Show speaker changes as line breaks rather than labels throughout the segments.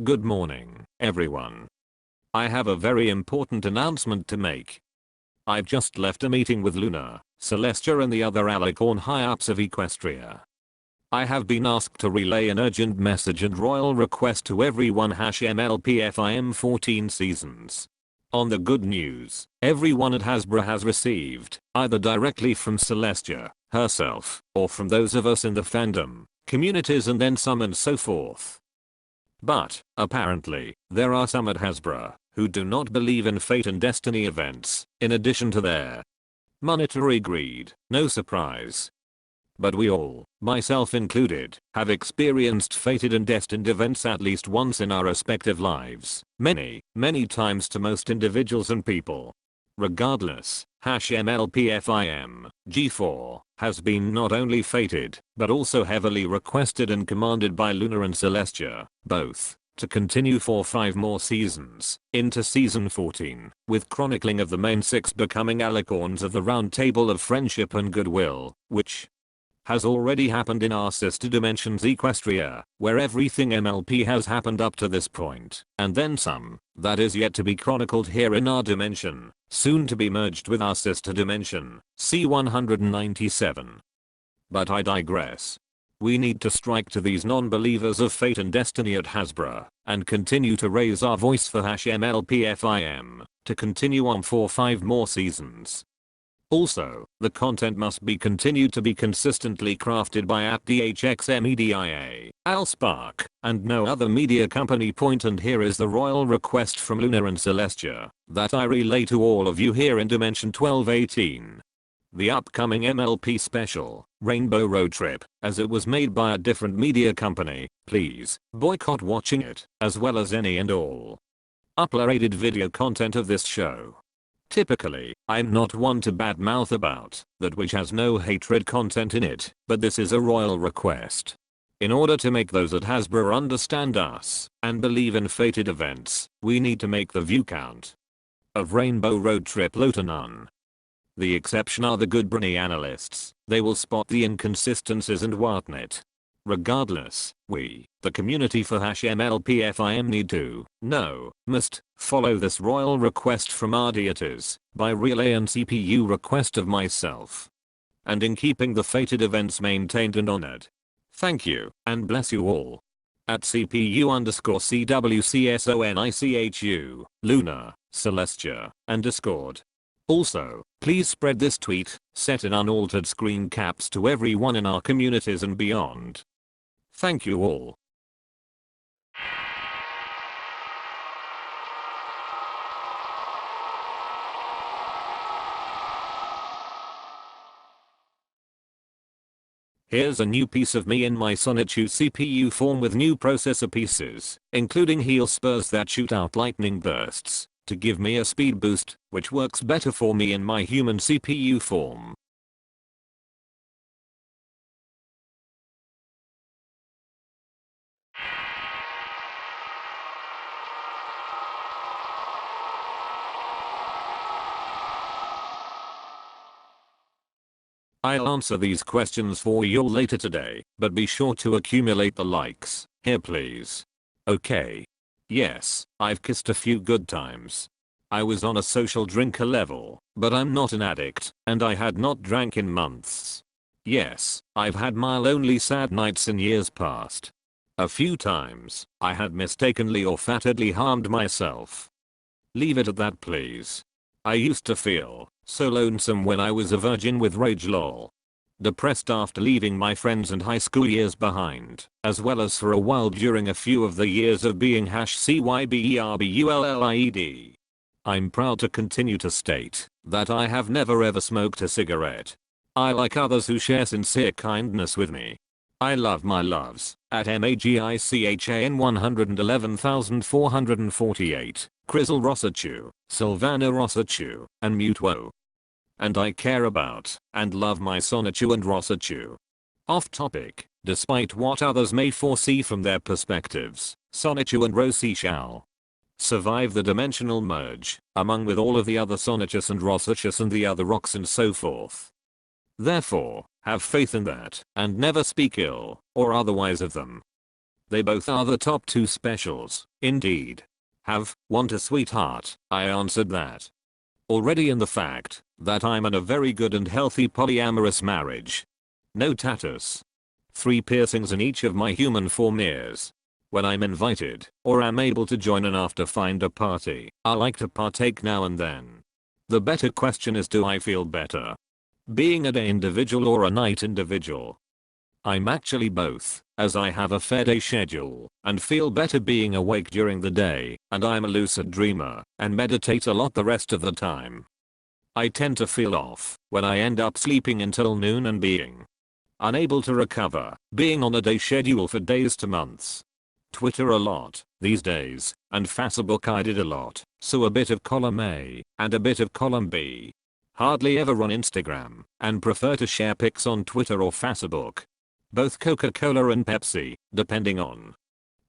Good morning, everyone. I have a very important announcement to make. I've just left a meeting with Luna, Celestia and the other Alicorn high-ups of Equestria. I have been asked to relay an urgent message and royal request to everyone #MLPFIM 14 seasons. On the good news, everyone at Hasbro has received, either directly from Celestia, herself, or from those of us in the fandom, communities and then some and so forth. But, apparently, there are some at Hasbro who do not believe in fate and destiny events, in addition to their monetary greed, no surprise. But we all, myself included, have experienced fated and destined events at least once in our respective lives, many, many times to most individuals and people. Regardless, #MLPFIM G4 has been not only fated, but also heavily requested and commanded by Luna and Celestia, both, to continue for 5 more seasons, into season 14, with chronicling of the main 6 becoming Alicorns of the Round Table of Friendship and Goodwill, which has already happened in our sister dimensions Equestria, where everything MLP has happened up to this point, and then some, that is yet to be chronicled here in our dimension, soon to be merged with our sister dimension, C197. But I digress. We need to strike to these non-believers of fate and destiny at Hasbro, and continue to raise our voice for #MLPFIM, to continue on for 5 more seasons. Also, the content must be continued to be consistently crafted by @DHXMedia, Allspark, and no other media company. And here is the royal request from Luna and Celestia that I relay to all of you here in Dimension 1218. The upcoming MLP special, Rainbow Road Trip, as it was made by a different media company, please boycott watching it, as well as any and all uploaded video content of this show. Typically, I'm not one to badmouth about that which has no hatred content in it, but this is a royal request. In order to make those at Hasbro understand us and believe in fated events, we need to make the view count of Rainbow Road Trip low to none. The exception are the good brainy analysts. They will spot the inconsistencies and whatnot. Regardless, we, the community for #MLPFIM need to, must, follow this royal request from our deities, by relay and CPU request of myself. And in keeping the fated events maintained and honored. Thank you, and bless you all. At CPU_CWCSONICHU, Luna, Celestia, and Discord. Also, please spread this tweet, set in unaltered screen caps to everyone in our communities and beyond. Thank you all. Here's a new piece of me in my Sonichu CPU form with new processor pieces, including heel spurs that shoot out lightning bursts, to give me a speed boost, which works better for me in my human CPU form. I'll answer these questions for you later today, but be sure to accumulate the likes, here please. Okay. Yes, I've kissed a few good times. I was on a social drinker level, but I'm not an addict, and I had not drank in months. Yes, I've had my lonely sad nights in years past. A few times, I had mistakenly or fatedly harmed myself. Leave it at that please. I used to feel so lonesome when I was a virgin with rage lol. Depressed after leaving my friends and high school years behind, as well as for a while during a few of the years of being #CYBERBULLIED. I'm proud to continue to state that I have never ever smoked a cigarette. I like others who share sincere kindness with me. I love my loves, at MAGICHAN 111,448, Crizzle Rosachu, Sylvana Rosachu, and Mutuo. And I care about, and love my Sonichu and Rosachu. Off topic, despite what others may foresee from their perspectives, Sonichu and Rosi shall survive the dimensional merge, among with all of the other Sonichus and Rosachus and the other rocks and so forth. Therefore, have faith in that, and never speak ill, or otherwise of them. They both are the top 2 specials, indeed. Want a sweetheart? I answered that. Already in the fact that I'm in a very good and healthy polyamorous marriage. No tattoos. 3 piercings in each of my human 4 ears. When I'm invited or am able to join an after finder party, I like to partake now and then. The better question is, do I feel better being a day individual or a night individual? I'm actually both, as I have a fair day schedule and feel better being awake during the day, and I'm a lucid dreamer and meditate a lot the rest of the time. I tend to feel off when I end up sleeping until noon and being unable to recover, being on a day schedule for days to months. Twitter a lot these days, and Facebook I did a lot, so a bit of column A and a bit of column B. Hardly ever on Instagram, and prefer to share pics on Twitter or Facebook. Both Coca-Cola and Pepsi, depending on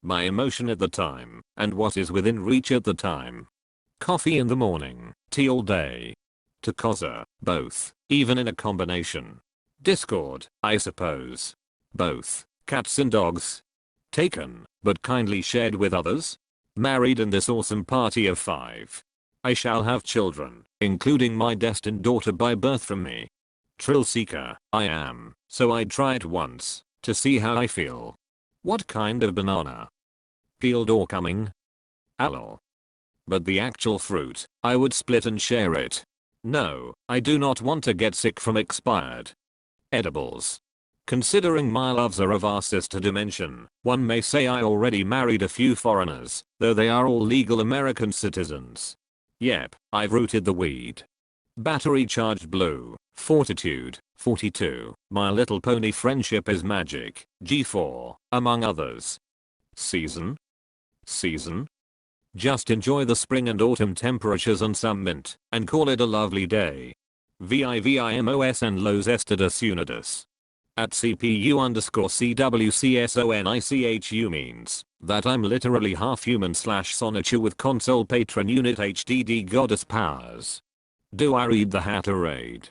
my emotion at the time and what is within reach at the time. Coffee in the morning, tea all day. Takoza, both, even in a combination. Discord, I suppose. Both, cats and dogs. Taken, but kindly shared with others. Married in this awesome party of 5. I shall have children, including my destined daughter by birth from me. Thrill seeker, I am, so I'd try it once, to see how I feel. What kind of banana? Peeled or coming? Alol. But the actual fruit, I would split and share it. No, I do not want to get sick from expired edibles. Considering my loves are of our sister dimension, one may say I already married a few foreigners, though they are all legal American citizens. Yep, I've rooted the weed. Battery charged blue, fortitude, 42, My Little Pony friendship is magic, G4, among others. Season? Just enjoy the spring and autumn temperatures and some mint, and call it a lovely day. Vivimos and Los Estados Unidos. At CPU_CWCSONICHU means that I'm literally half human / Sonichu with console patron unit HDD goddess powers. Do I read the Hatterade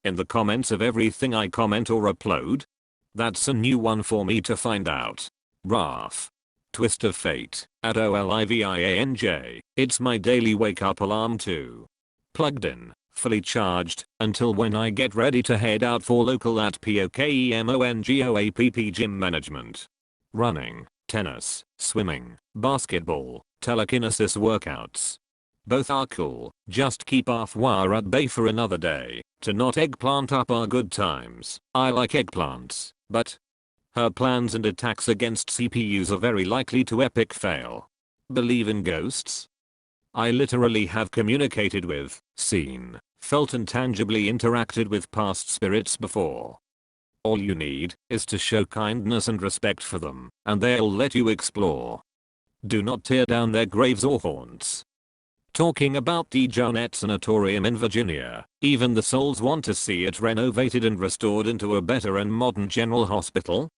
in the comments of everything I comment or upload? That's a new one for me to find out. Raf. Twist of fate, at OLIVIANJ, it's my daily wake up alarm too. Plugged in, fully charged, until when I get ready to head out for local at POKEMONGOAPP gym management. Running, tennis, swimming, basketball, telekinesis workouts. Both are cool, just keep Afwar at bay for another day, to not eggplant up our good times. I like eggplants, but her plans and attacks against CPUs are very likely to epic fail. Believe in ghosts? I literally have communicated with, seen, felt and tangibly interacted with past spirits before. All you need is to show kindness and respect for them, and they'll let you explore. Do not tear down their graves or haunts. Talking about the Jonet Sanatorium in Virginia, even the souls want to see it renovated and restored into a better and modern general hospital.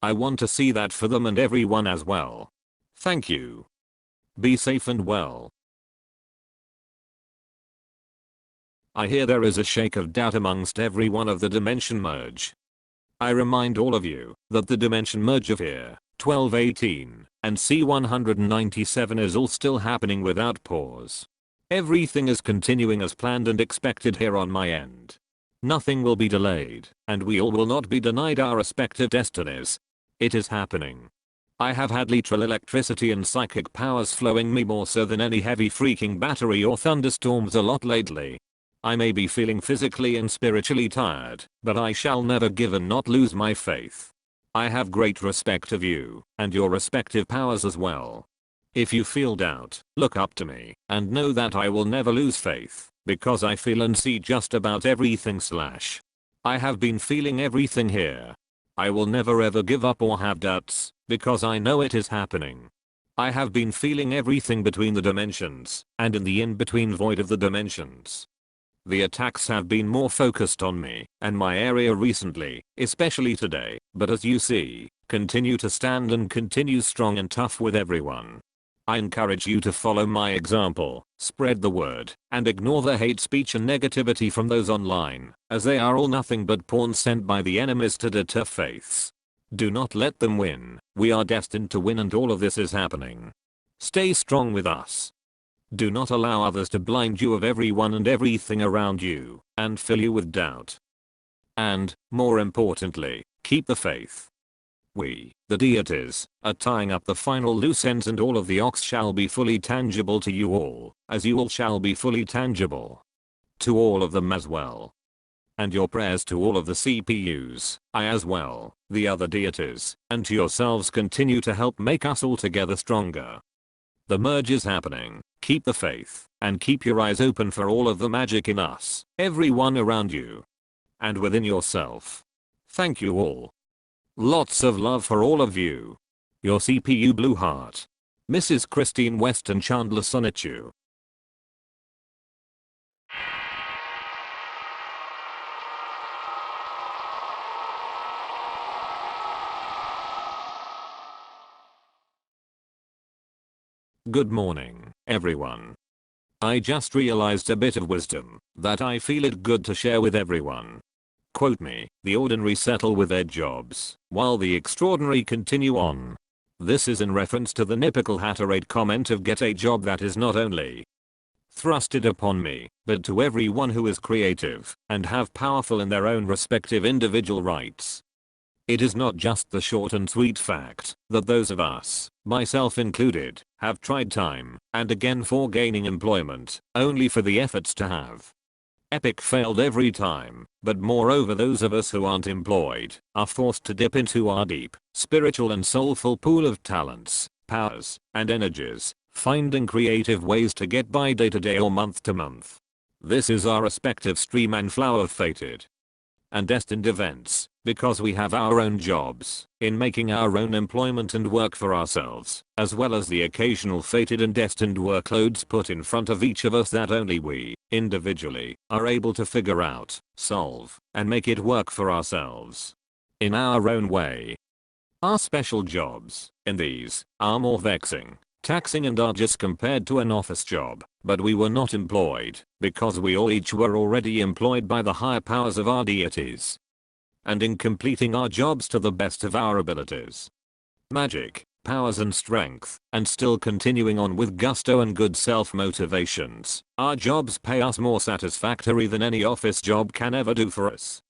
I want to see that for them and everyone as well. Thank you. Be safe and well. I hear there is a shake of doubt amongst everyone of the Dimension Merge. I remind all of you that the Dimension Merge of here, 1218, and C197 is all still happening without pause. Everything is continuing as planned and expected here on my end. Nothing will be delayed, and we all will not be denied our respective destinies. It is happening. I have had literal electricity and psychic powers flowing me more so than any heavy freaking battery or thunderstorms a lot lately. I may be feeling physically and spiritually tired, but I shall never give and not lose my faith. I have great respect of you, and your respective powers as well. If you feel doubt, look up to me, and know that I will never lose faith, because I feel and see just about everything / I have been feeling everything here. I will never ever give up or have doubts, because I know it is happening. I have been feeling everything between the dimensions, and in the in-between void of the dimensions. The attacks have been more focused on me and my area recently, especially today, but as you see, continue to stand and continue strong and tough with everyone. I encourage you to follow my example, spread the word, and ignore the hate speech and negativity from those online, as they are all nothing but pawns sent by the enemies to deter faiths. Do not let them win. We are destined to win and all of this is happening. Stay strong with us. Do not allow others to blind you of everyone and everything around you and fill you with doubt. And, more importantly, keep the faith. We, the deities, are tying up the final loose ends and all of the ox shall be fully tangible to you all, as you all shall be fully tangible. To all of them as well. And your prayers to all of the CPUs, I as well, the other deities, and to yourselves continue to help make us all together stronger. The merge is happening, keep the faith, and keep your eyes open for all of the magic in us, everyone around you, and within yourself. Thank you all. Lots of love for all of you. Your CPU Blue Heart. Mrs. Christine Weston Chandler Sonichu. Good morning, everyone. I just realized a bit of wisdom that I feel it good to share with everyone. Quote me, the ordinary settle with their jobs, while the extraordinary continue on. This is in reference to the typical hatterade comment of get a job that is not only thrusted upon me, but to everyone who is creative and have powerful in their own respective individual rights. It is not just the short and sweet fact that those of us, myself included, have tried time and again for gaining employment, only for the efforts to have epic failed every time, but moreover those of us who aren't employed are forced to dip into our deep, spiritual and soulful pool of talents, powers, and energies, finding creative ways to get by day to day or month to month. This is our respective stream and flow of fated and destined events, because we have our own jobs, in making our own employment and work for ourselves, as well as the occasional fated and destined workloads put in front of each of us that only we, individually, are able to figure out, solve, and make it work for ourselves. In our own way. Our special jobs, in these, are more vexing, taxing and arduous compared to an office job, but we were not employed, because we all each were already employed by the higher powers of our deities. And in completing our jobs to the best of our abilities, magic, powers and strength, and still continuing on with gusto and good self-motivations, our jobs pay us more satisfactory than any office job can ever do for us.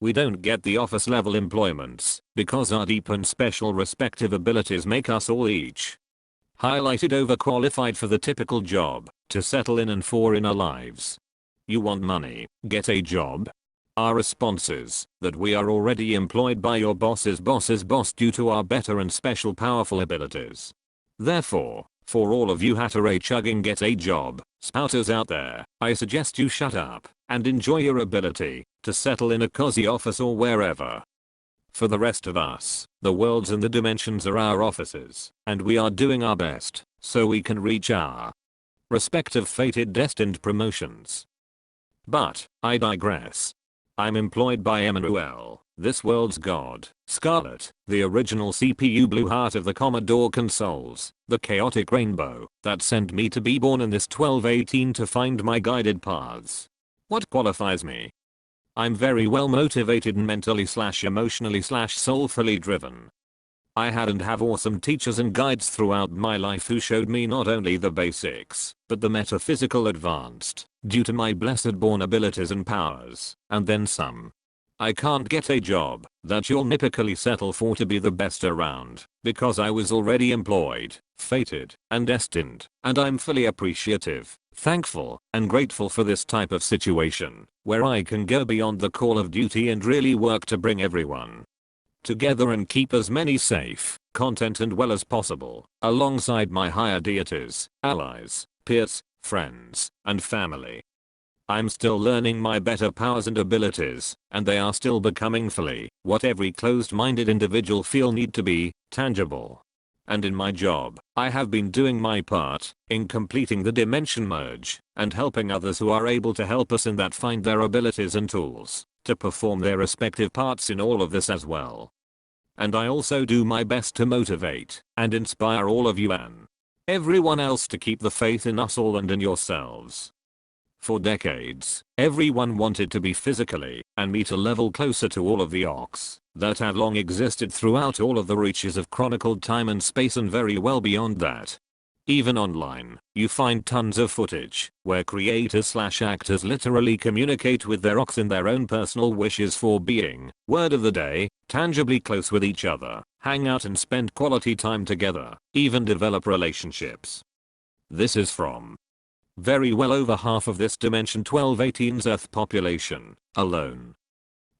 We don't get the office level employments, because our deep and special respective abilities make us all each highlighted overqualified for the typical job to settle in and for in our lives. You want money, get a job? Our response is that we are already employed by your boss's boss's boss due to our better and special powerful abilities. Therefore, for all of you hatteray chugging get a job spouters out there, I suggest you shut up and enjoy your ability to settle in a cozy office or wherever. For the rest of us, the worlds and the dimensions are our offices, and we are doing our best so we can reach our respective fated destined promotions. But, I digress. I'm employed by Emmanuel, this world's god, Scarlet, the original CPU Blue Heart of the Commodore consoles, the chaotic rainbow that sent me to be born in this 1218 to find my guided paths. What qualifies me? I'm very well motivated and mentally/emotionally/soulfully driven. I had and have awesome teachers and guides throughout my life who showed me not only the basics, but the metaphysical advanced, due to my blessed born abilities and powers, and then some. I can't get a job that you'll typically settle for to be the best around, because I was already employed, fated, and destined, and I'm fully appreciative, thankful, and grateful for this type of situation, where I can go beyond the call of duty and really work to bring everyone together and keep as many safe, content and well as possible, alongside my higher deities, allies, peers, friends, and family. I'm still learning my better powers and abilities, and they are still becoming fully what every closed-minded individual feel need to be, tangible. And in my job, I have been doing my part in completing the dimension merge and helping others who are able to help us in that find their abilities and tools to perform their respective parts in all of this as well. And I also do my best to motivate and inspire all of you and everyone else to keep the faith in us all and in yourselves. For decades, everyone wanted to be physically and meet a level closer to all of the ox, that have long existed throughout all of the reaches of chronicled time and space and very well beyond that. Even online, you find tons of footage where creators/actors literally communicate with their ox in their own personal wishes for being, word of the day, tangibly close with each other, hang out and spend quality time together, even develop relationships. This is from very well over half of this dimension 1218's Earth population, alone.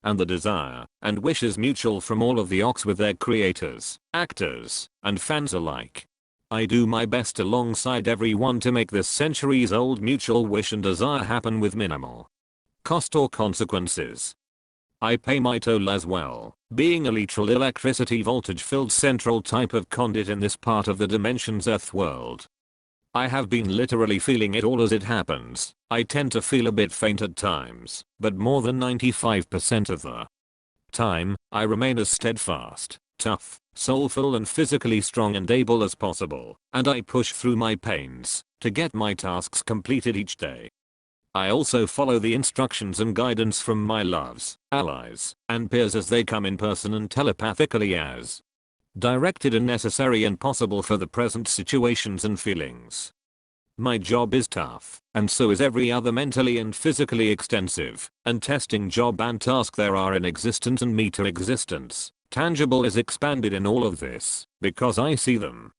And the desire and wish is mutual from all of the ox with their creators, actors, and fans alike. I do my best alongside everyone to make this centuries-old mutual wish and desire happen with minimal cost or consequences. I pay my toll as well, being a literal electricity voltage-filled central type of conduit in this part of the dimension's Earth world. I have been literally feeling it all as it happens. I tend to feel a bit faint at times, but more than 95% of the time, I remain as steadfast, tough, soulful and physically strong and able as possible, and I push through my pains to get my tasks completed each day. I also follow the instructions and guidance from my loves, allies, and peers as they come in person and telepathically as directed and necessary and possible for the present situations and feelings. My job is tough, and so is every other mentally and physically extensive and testing job and task there are in existence and meter existence. Tangible is expanded in all of this, because I see them.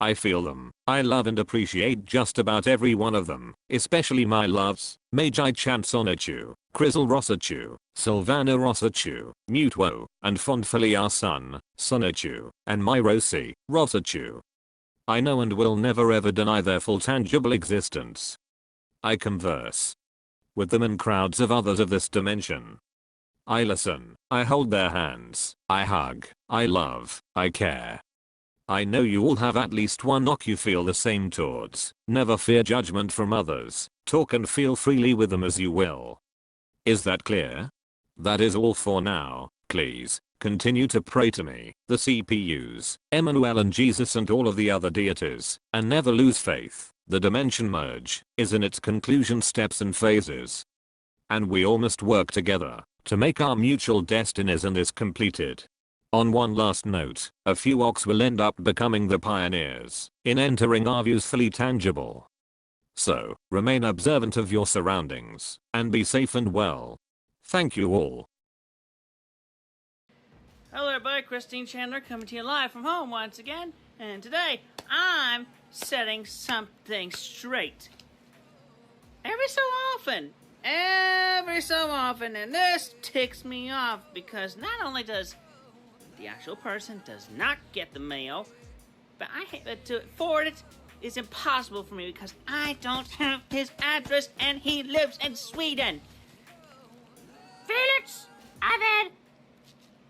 I feel them. I love and appreciate just about every one of them, especially my loves, Magi Chant Sonichu, Crizzle Rosachu, Sylvana Rosachu, Mutwo, and fondfully our son, Sonichu, and my Rosie, Rosachu. I know and will never ever deny their full tangible existence. I converse with them and crowds of others of this dimension. I listen, I hold their hands, I hug, I love, I care. I know you all have at least one knock you feel the same towards. Never fear judgment from others. Talk and feel freely with them as you will. Is that clear? That is all for now. Please, continue to pray to me, the CPUs, Emmanuel and Jesus and all of the other deities, and never lose faith. The dimension merge is in its conclusion steps and phases. And we all must work together to make our mutual destinies in this completed. On one last note, a few ox will end up becoming the pioneers in entering our views fully tangible. So, remain observant of your surroundings and be safe and well. Thank you all.
Hello everybody, ChrisChan Chandler coming to you live from home once again, and today I'm setting something straight. Every so often, and this ticks me off because not only does the actual person does not get the mail, but to forward it is impossible for me because I don't have his address and he lives in Sweden.
Felix, I've had